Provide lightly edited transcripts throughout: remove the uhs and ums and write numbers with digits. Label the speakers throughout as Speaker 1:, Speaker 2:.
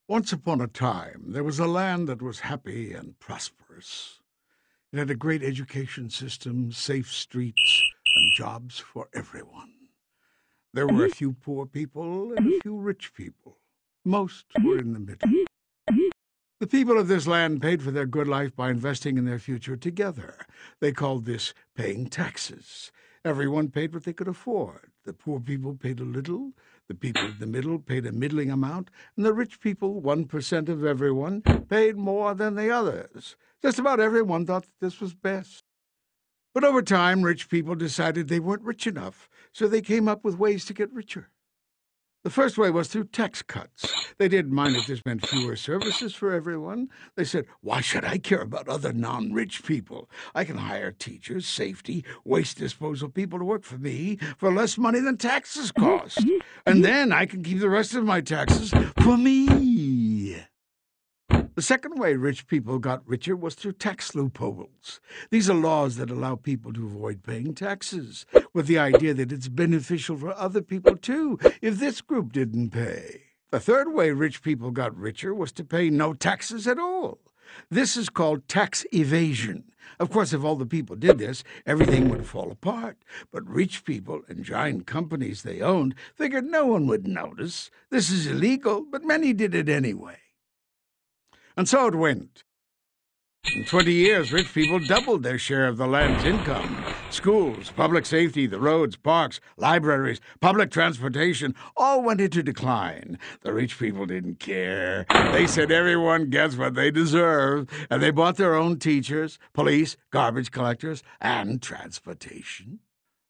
Speaker 1: Once upon a time, there was a land that was happy and prosperous. It had a great education system, safe streets, and jobs for everyone. There were a few poor people and a few rich people. Most were in the middle. The people of this land paid for their good life by investing in their future together. They called this paying taxes. Everyone paid what they could afford. The poor people paid a little, the people in the middle paid a middling amount, and the rich people, 1% of everyone, paid more than the others. Just about everyone thought that this was best. But over time, rich people decided they weren't rich enough, so they came up with ways to get richer. The first way was through tax cuts. They didn't mind if this meant fewer services for everyone. They said, why should I care about other non-rich people? I can hire teachers, safety, waste disposal people to work for me for less money than taxes cost. And then I can keep the rest of my taxes for me. The second way rich people got richer was through tax loopholes. These are laws that allow people to avoid paying taxes, with the idea that it's beneficial for other people too, if this group didn't pay. The third way rich people got richer was to pay no taxes at all. This is called tax evasion. Of course, if all the people did this, everything would fall apart. But rich people and giant companies they owned figured no one would notice. This is illegal, but many did it anyway. And so it went. In 20 years, rich people doubled their share of the land's income. Schools, public safety, the roads, parks, libraries, public transportation all went into decline. The rich people didn't care. They said everyone gets what they deserve, and they bought their own teachers, police, garbage collectors, and transportation.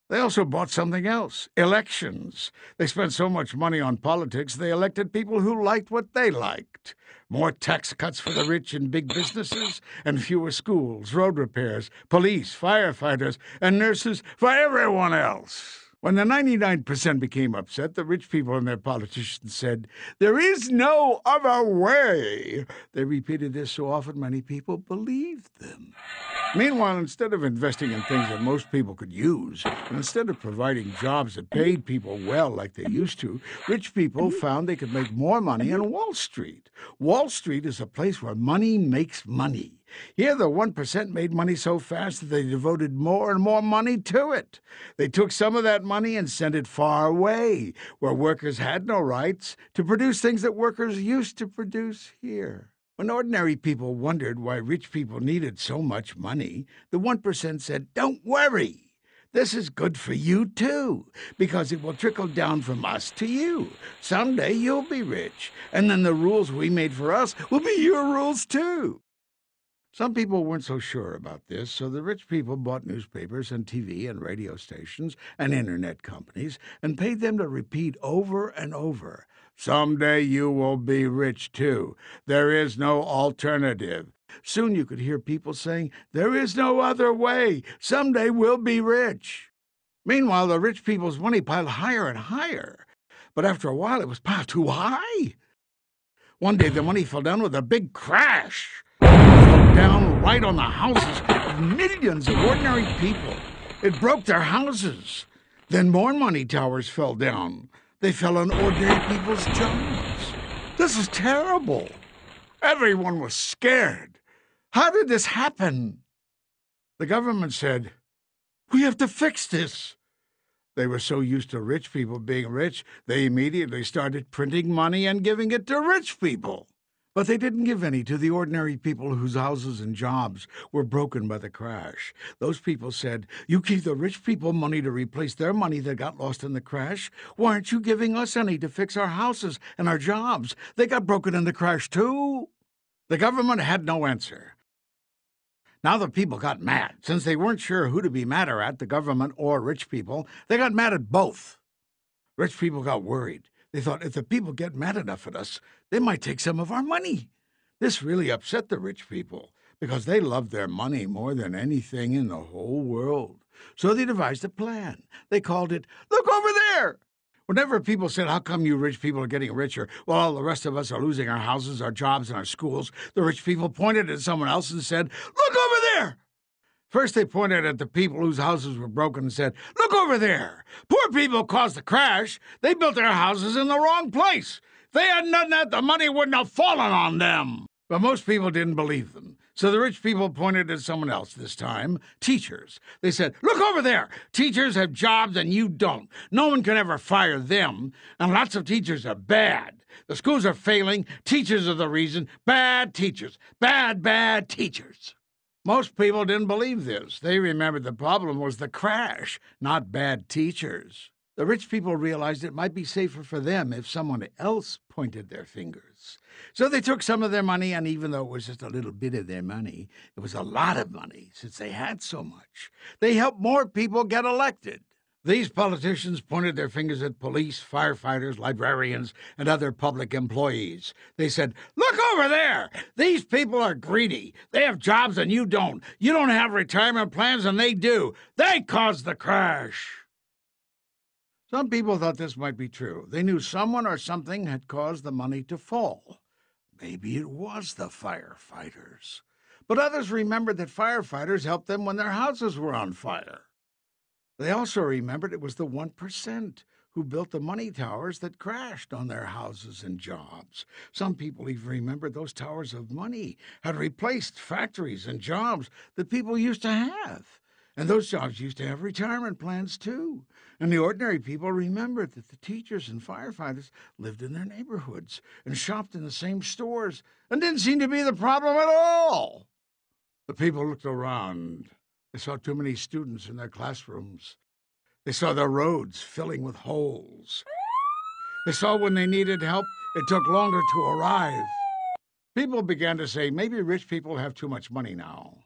Speaker 1: They also bought something else, elections. They spent so much money on politics, they elected people who liked what they liked. More tax cuts for the rich and big businesses, and fewer schools, road repairs, police, firefighters, and nurses for everyone else. When the 99% became upset, the rich people and their politicians said, "There is no other way." They repeated this so often many people believed them. Meanwhile, instead of investing in things that most people could use, and instead of providing jobs that paid people well like they used to, rich people found they could make more money on Wall Street. Wall Street is a place where money makes money. Here, the 1% made money so fast that they devoted more and more money to it. They took some of that money and sent it far away, where workers had no rights, to produce things that workers used to produce here. When ordinary people wondered why rich people needed so much money, the 1% said, "Don't worry. This is good for you, too, because it will trickle down from us to you. Someday you'll be rich, and then the rules we made for us will be your rules, too." Some people weren't so sure about this, so the rich people bought newspapers and TV and radio stations and internet companies and paid them to repeat over and over, "Someday you will be rich, too. There is no alternative." Soon you could hear people saying, "There is no other way. Someday we'll be rich." Meanwhile, the rich people's money piled higher and higher. But after a while, it was piled too high. One day, the money fell down with a big crash. It fell down right on the houses of millions of ordinary people. It broke their houses. Then more money towers fell down. They fell on ordinary people's jobs. This is terrible. Everyone was scared. How did this happen? The government said, "We have to fix this." They were so used to rich people being rich, they immediately started printing money and giving it to rich people. But they didn't give any to the ordinary people whose houses and jobs were broken by the crash. Those people said, "You give the rich people money to replace their money that got lost in the crash. Why aren't you giving us any to fix our houses and our jobs? They got broken in the crash too." The government had no answer. Now the people got mad. Since they weren't sure who to be madder at, the government or rich people, they got mad at both. Rich people got worried. They thought, if the people get mad enough at us, they might take some of our money. This really upset the rich people, because they loved their money more than anything in the whole world. So they devised a plan. They called it, "Look over there." Whenever people said, "How come you rich people are getting richer while all the rest of us are losing our houses, our jobs, and our schools?" the rich people pointed at someone else and said, "Look over there." First they pointed at the people whose houses were broken and said, "Look over there. Poor people caused the crash. They built their houses in the wrong place. they hadn't done that, the money wouldn't have fallen on them. But most people didn't believe them. So the rich people pointed at someone else this time, teachers. They said, look over there. Teachers have jobs and you don't. No one can ever fire them. And lots of teachers are bad. The schools are failing. Teachers are the reason. Bad teachers. Bad teachers. Most people didn't believe this. They remembered the problem was the crash, not bad teachers. The rich people realized it might be safer for them if someone else pointed their fingers. So they took some of their money, and even though it was just a little bit of their money, it was a lot of money since they had so much. They helped more people get elected. These politicians pointed their fingers at police, firefighters, librarians, and other public employees. They said, look over there! These people are greedy. They have jobs and you don't. You don't have retirement plans and they do. They caused the crash. Some people thought this might be true. They knew someone or something had caused the money to fall. Maybe it was the firefighters. But others remembered that firefighters helped them when their houses were on fire. They also remembered it was the 1% who built the money towers that crashed on their houses and jobs. Some people even remembered those towers of money had replaced factories and jobs that people used to have. And those jobs used to have retirement plans, too. And the ordinary people remembered that the teachers and firefighters lived in their neighborhoods and shopped in the same stores and didn't seem to be the problem at all. The people looked around. They saw too many students in their classrooms. They saw their roads filling with holes. They saw when they needed help, it took longer to arrive. People began to say, maybe rich people have too much money now.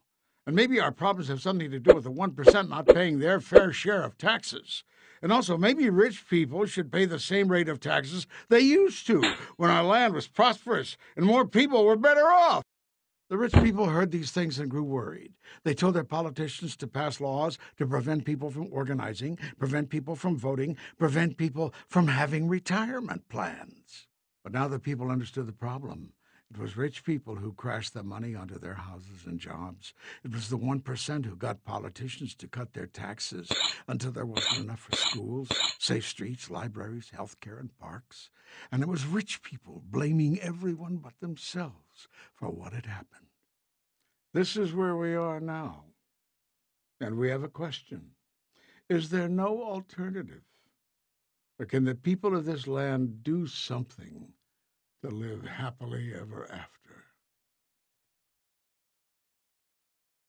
Speaker 1: And maybe our problems have something to do with the 1% not paying their fair share of taxes. And also, maybe rich people should pay the same rate of taxes they used to when our land was prosperous and more people were better off. The rich people heard these things and grew worried. They told their politicians to pass laws to prevent people from organizing, prevent people from voting, prevent people from having retirement plans. But now the people understood the problem. It was rich people who crashed the money onto their houses and jobs. It was the 1% who got politicians to cut their taxes until there wasn't enough for schools, safe streets, libraries, health care, and parks. And it was rich people blaming everyone but themselves for what had happened. This is where we are now. And we have a question. Is there no alternative? Or can the people of this land do something to live happily ever after?